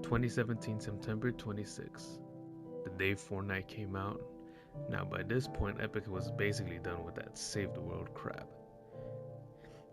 2017 September 26th, the day Fortnite came out. Now by this point, Epic was basically done with that save the world crap.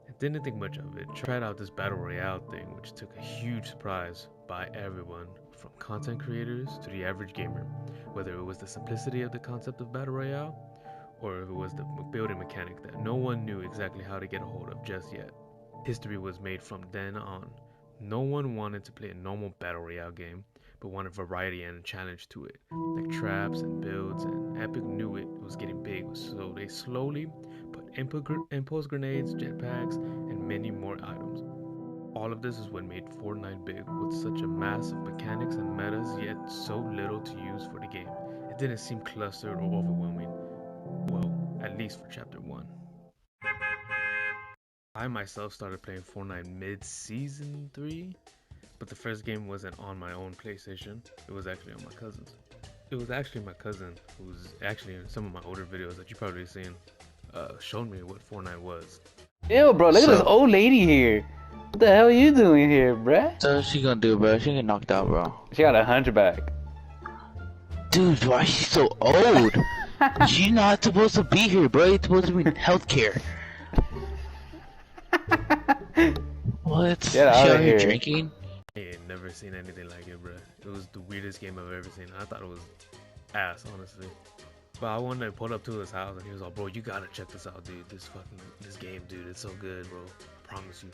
I didn't think much of it. Tried out this battle royale thing, which took a huge surprise by everyone, from content creators to the average gamer. Whether it was the simplicity of the concept of battle royale, or if it was the building mechanic that no one knew exactly how to get a hold of just yet. History was made from then on. No one wanted to play a normal battle royale game, but wanted variety and a challenge to it, like traps and builds, and Epic knew it was getting big, so they slowly put impulse grenades, jetpacks, and many more items. All of this is what made Fortnite big, with such a mass of mechanics and metas, yet so little to use for the game. It didn't seem clustered or overwhelming, well, at least for Chapter 1. I myself started playing Fortnite mid-season 3, but the first game wasn't on my own PlayStation, it was actually on my cousin's. It was actually my cousin, who's actually in some of my older videos that you probably seen, showed me what Fortnite was. Ew, bro, look at this old lady here. What the hell are you doing here, bruh? So what's she gonna do, bro? She get knocked out, bro. She got a hunchback. Dude, why is she so old? She's not supposed to be here, bro. You're supposed to be in healthcare. What? Get out of here. Drinking? I ain't never seen anything like it, bro. It was the weirdest game I've ever seen. I thought it was ass, honestly. But I wanted to pull up to his house, and he was like, "Bro, you gotta check this out, dude. This game, dude, it's so good, bro. I promise you."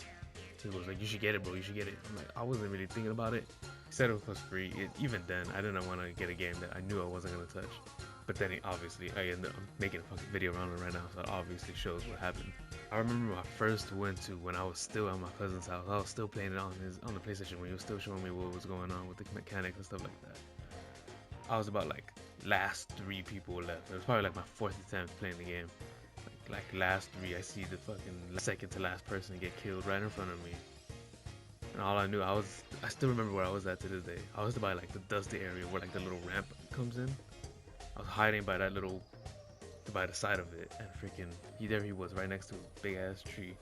He was like, "You should get it, bro. You should get it." I'm like, I wasn't really thinking about it. He said it was free. Even then, I didn't want to get a game that I knew I wasn't gonna touch. But then, obviously, I ended up making a fucking video around it right now, so it obviously shows what happened. I remember my first went to when I was still at my cousin's house. I was still playing it on the PlayStation when he was still showing me what was going on with the mechanics and stuff like that. I was about like last 3 people left. It was probably like my 4th attempt playing the game. Like last 3, I see the fucking second to last person get killed right in front of me. And all I knew, I still remember where I was at to this day. I was by like the dusty area where like the little ramp comes in. I was hiding by that little, by the side of it, and freaking, there he was right next to a big ass tree.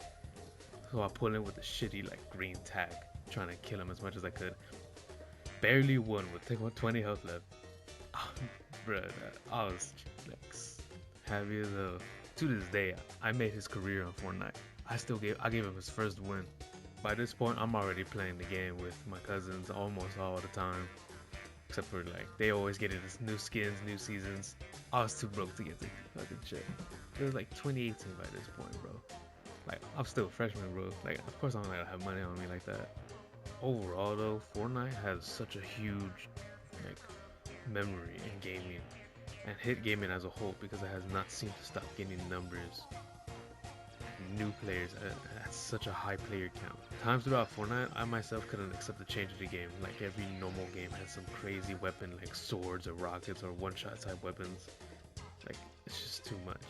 So I pulled in with a shitty like green tack, trying to kill him as much as I could. Barely won with 20 health left. Bruh, I was like happy as hell. To this day, I made his career on Fortnite. I gave him his first win. By this point, I'm already playing the game with my cousins almost all the time. Except for like, they always get this new skins, new seasons. I was too broke to get the fucking shit. It was like 2018 by this point, bro. Like, I'm still a freshman, bro. Like, of course I'm not gonna have money on me like that. Overall though, Fortnite has such a huge, like, memory in gaming. And hit gaming as a whole, because it has not seemed to stop gaining numbers. New players at such a high player count. Times throughout Fortnite, I myself couldn't accept the change of the game. Like every normal game had some crazy weapon like swords or rockets or one-shot type weapons. Like, it's just too much.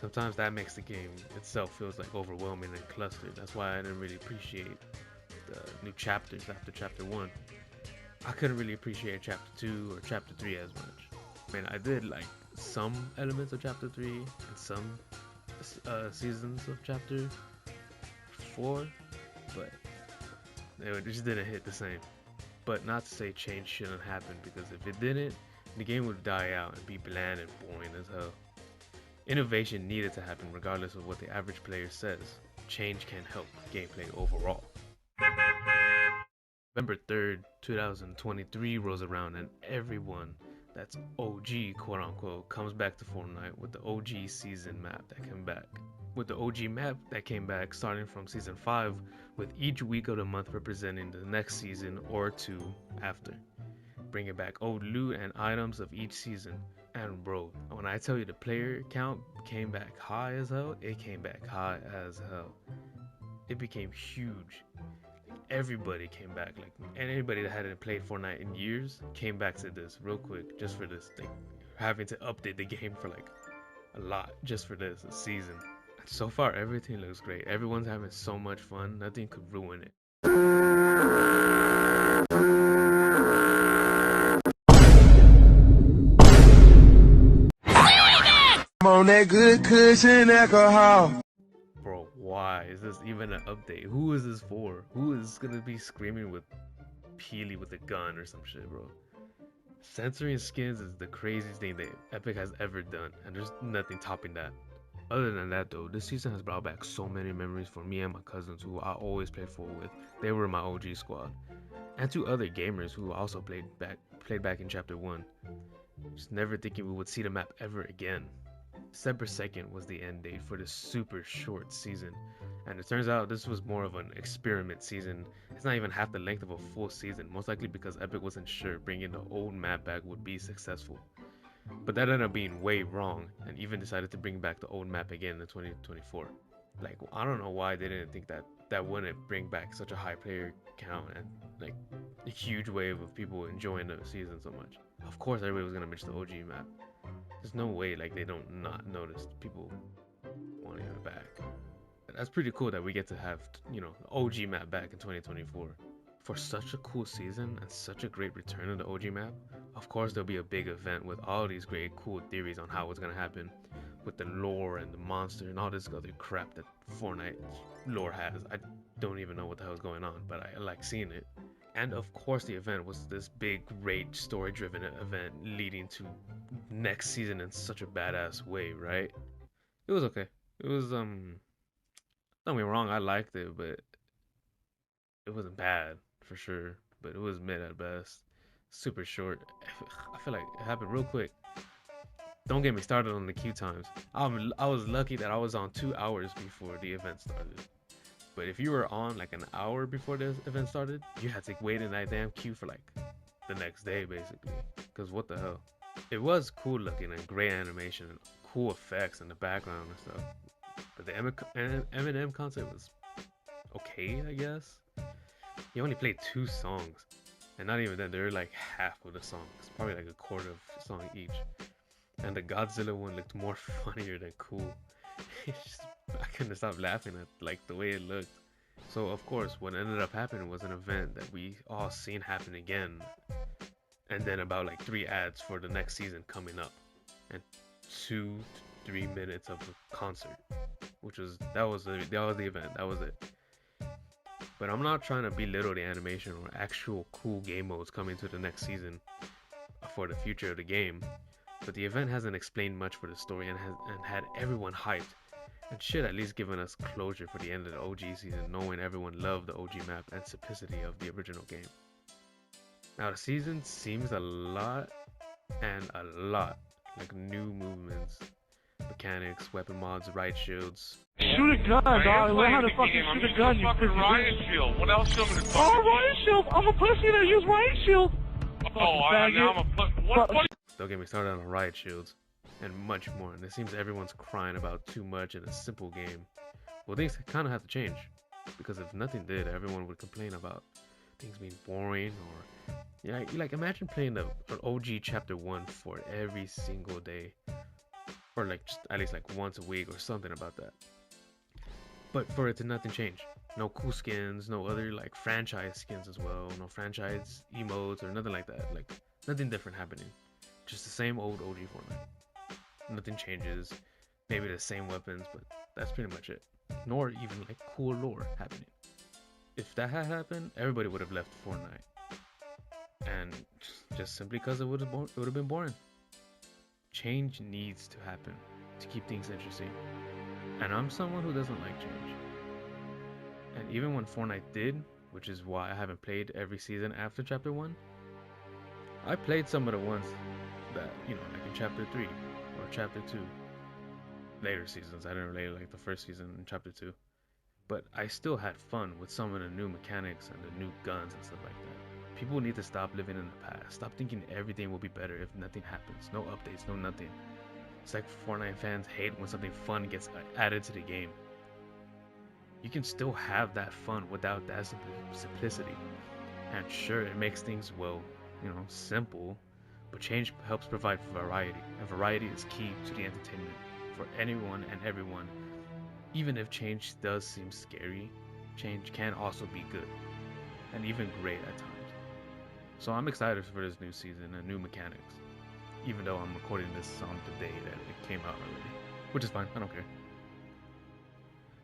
Sometimes that makes the game itself feels like overwhelming and clustered. That's why I didn't really appreciate the new chapters after Chapter 1. I couldn't really appreciate Chapter 2 or Chapter 3 as much. I mean, I did like some elements of Chapter 3 and some seasons of Chapter 4, but it just didn't hit the same. But not to say change shouldn't happen, because if it didn't, the game would die out and be bland and boring as hell. Innovation needed to happen regardless of what the average player says. Change can help gameplay overall. November 3rd, 2023 rolls around, and everyone that's OG, quote unquote, comes back to Fortnite with the OG season map that came back. With the OG map that came back starting from season 5, with each week of the month representing the next season or 2 after. Bringing back old loot and items of each season. And bro, when I tell you the player count came back high as hell, it came back high as hell. It became huge. Everybody came back, like, and anybody that hadn't played Fortnite in years came back to this real quick just for this thing. Having to update the game for like a lot just for this season. So far everything looks great. Everyone's having so much fun, nothing could ruin it. I'm on that good cushion alcohol. Bro, why is this even an update? Who is this for? Who is gonna be screaming with Peely with a gun or some shit, bro. Censoring skins is the craziest thing that Epic has ever done, and there's nothing topping that. Other than that though, this season has brought back so many memories for me and my cousins who I always played Fort with. They were my OG squad. And to other gamers who also played back in chapter 1. Just never thinking we would see the map ever again. December 2nd was the end date for this super short season, and it turns out this was more of an experiment season. It's not even half the length of a full season, most likely because Epic wasn't sure bringing the old map back would be successful. But that ended up being way wrong, and even decided to bring back the old map again in 2024. Like, I don't know why they didn't think that wouldn't bring back such a high player count and like a huge wave of people enjoying the season so much. Of course everybody was gonna miss the OG map. There's no way like they don't not notice people wanting it back. That's pretty cool that we get to have, you know, the OG map back in 2024. For such a cool season and such a great return of the OG map, of course there'll be a big event with all these great cool theories on how it's gonna happen, with the lore and the monster and all this other crap that Fortnite lore has. I don't even know what the hell is going on, but I like seeing it. And of course the event was this big, great, story-driven event leading to next season in such a badass way, right? It was okay. It was, don't get me wrong, I liked it, but it wasn't bad, for sure. But it was mid at best. Super short. I feel like it happened real quick. Don't get me started on the queue times. I was lucky that I was on 2 hours before the event started. But if you were on like an hour before the event started, you had to wait in that damn queue for like the next day, basically. Because what the hell? It was cool looking and great animation and cool effects in the background and stuff. But the Eminem concert was okay, I guess. He only played 2 songs. And not even then, they were like half of the songs. Probably like a quarter of a song each. And the Godzilla one looked more funnier than cool. I couldn't stop laughing at like the way it looked. So of course what ended up happening was an event that we all seen happen again, and then about like 3 ads for the next season coming up, and 2 to 3 minutes of a concert, which was that was the event. That was it. But I'm not trying to belittle the animation or actual cool game modes coming to the next season for the future of the game. But the event hasn't explained much for the story and had everyone hyped, and should at least given us closure for the end of the OG season, knowing everyone loved the OG map and simplicity of the original game. Now the season seems a lot like new movements, mechanics, weapon mods, riot shields. Shoot a gun, dog. Learn how to fucking shoot a gun, you fucking riot shield. What else you want me to talk Oh, riot shield. I'm a pussy that use riot shield. Oh, now I'm a what? Don't get me started on riot shields and much more. And it seems everyone's crying about too much in a simple game. Well, things kind of have to change, because if nothing did, everyone would complain about things being boring, or yeah, like imagine playing an OG chapter 1 for every single day, or like just at least like once a week or something about that. But for it to nothing change, no cool skins, no other like franchise skins as well, no franchise emotes or nothing like that, like nothing different happening, just the same old OG Fortnite. Nothing changes, maybe the same weapons, but that's pretty much it. Nor even like cool lore happening. If that had happened, everybody would have left Fortnite, and just simply because it would have been boring. Change needs to happen to keep things interesting, and I'm someone who doesn't like change. And even when Fortnite did, which is why I haven't played every season after chapter 1, I played some of the ones that, you know, like in chapter 3 or chapter 2, later seasons. I didn't really like the first season in chapter 2, but I still had fun with some of the new mechanics and the new guns and stuff like that. People need to stop living in the past. Stop thinking everything will be better if nothing happens. No updates, no nothing. It's like Fortnite fans hate when something fun gets added to the game. You can still have that fun without that simplicity. And sure, it makes things, well, you know, simple, but change helps provide variety, and variety is key to the entertainment for anyone and everyone. Even if change does seem scary, change can also be good, and even great at times. So I'm excited for this new season and new mechanics, even though I'm recording this on the day that it came out already, which is fine, I don't care.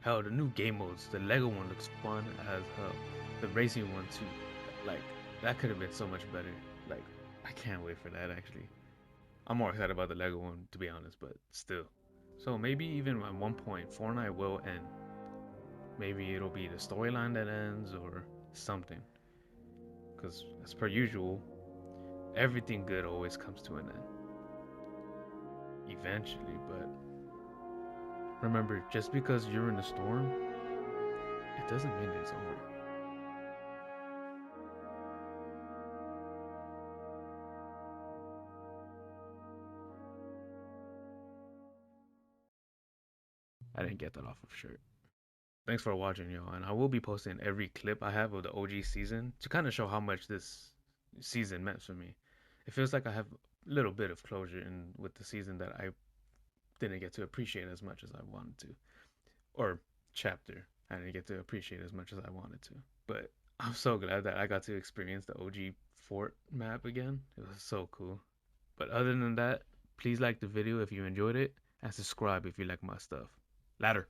Hell, the new game modes, the Lego one looks fun as hell. The racing one too. Like, That could have been so much better. Like, I can't wait for that actually. I'm more excited about the Lego one to be honest, but still. So maybe even at one point Fortnite will end. Maybe it'll be the storyline that ends or something. Because as per usual, everything good always comes to an end. Eventually, but remember, just because you're in a storm, it doesn't mean it's over. I didn't get that off of shirt. Thanks for watching, y'all. And I will be posting every clip I have of the OG season to kind of show how much this season meant for me. It feels like I have a little bit of closure in with the season that I didn't get to appreciate as much as I wanted to. Or chapter I didn't get to appreciate as much as I wanted to. But I'm so glad that I got to experience the OG fort map again. It was so cool. But other than that, please like the video if you enjoyed it and subscribe if you like my stuff. Later.